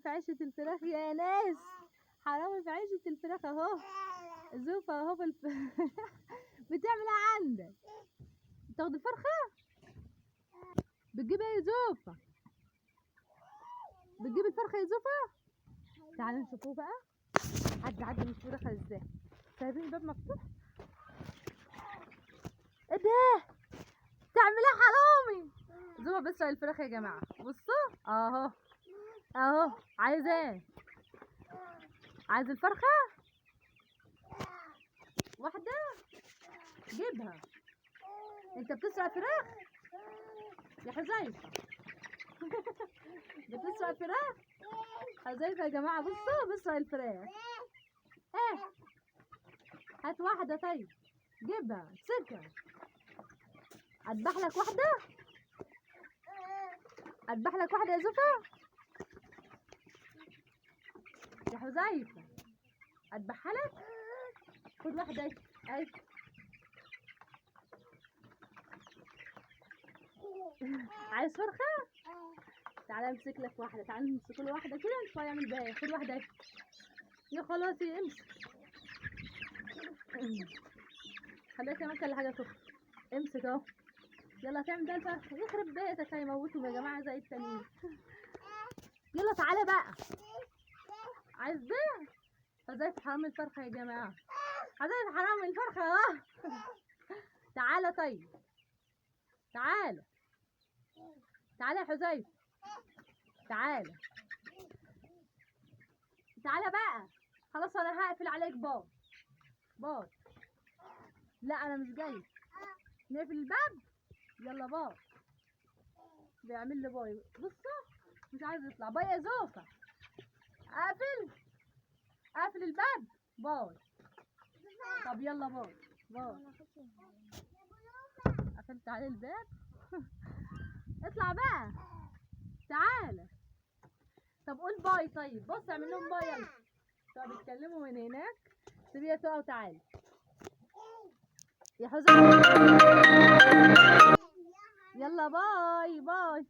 في عيشة الفراخ يا ناس، حرامي في عيشة الفراخ اهو. زوفة اهو بتعمل ايه عندك؟ بتاخد الفرخة؟ بتجيب ايه يا زوفة؟ بتجيب الفرخة يا زوفة؟ تعالوا نشوفوه بقى. عدي من الفرخة ازاي؟ سايبين الباب مفتوح؟ ايه ده؟ تعمل ايه حرامي؟ زوفة بيسرق الفراخ يا جماعة، بصوا اهو اهو. عايز ايه؟ عايز الفرخة؟ واحدة؟ جيبها. انت بتسرق فراخ؟ يا حذيفة بتسرق فراخ؟ حذيفة يا جماعة بصوا بيسرق الفراخ. ايه؟ هات واحدة طيب، جيبها امسكها. اذبح لك واحدة؟ اذبح لك واحدة يا زوفة؟ يا حذيفة اذبحها لك؟ خد واحدة اهي اهي. عايز فرخة؟ تعالى امسك لك واحدة، تعالى نمسك له واحدة كده نشوف هيعمل بيها ايه. خد واحدة اهي. يا خلاصي امسك. خليها كمان كل حاجة تخرج. امسك اهو. يلا تعمل ده الفرخ، يخرب بيتك هيموتهم يا جماعة زي التانيين. يلا تعالى بقى. عايز ده؟ حذيفة حرام الفرخة يا جماعة، حذيفة حرام الفرخة اهو. تعالى طيب، تعالى تعالى يا حذيفة، تعالى تعالى بقى. خلاص انا هقفل عليك. باي باي. لا انا مش جاي. نقفل الباب. يلا باي. بيعمل لي باي، بصوا مش عايز يطلع. باي يا زوفة. اقفل الباب. باي. طب يلا باي باي. قفلت عليه الباب. اطلع بقى. تعالى. طب قول باي طيب، بص اعمل لهم باي يلا. طب بيتكلموا من هناك. سيبيها تقع وتعالى يا حزن. يلا باي باي.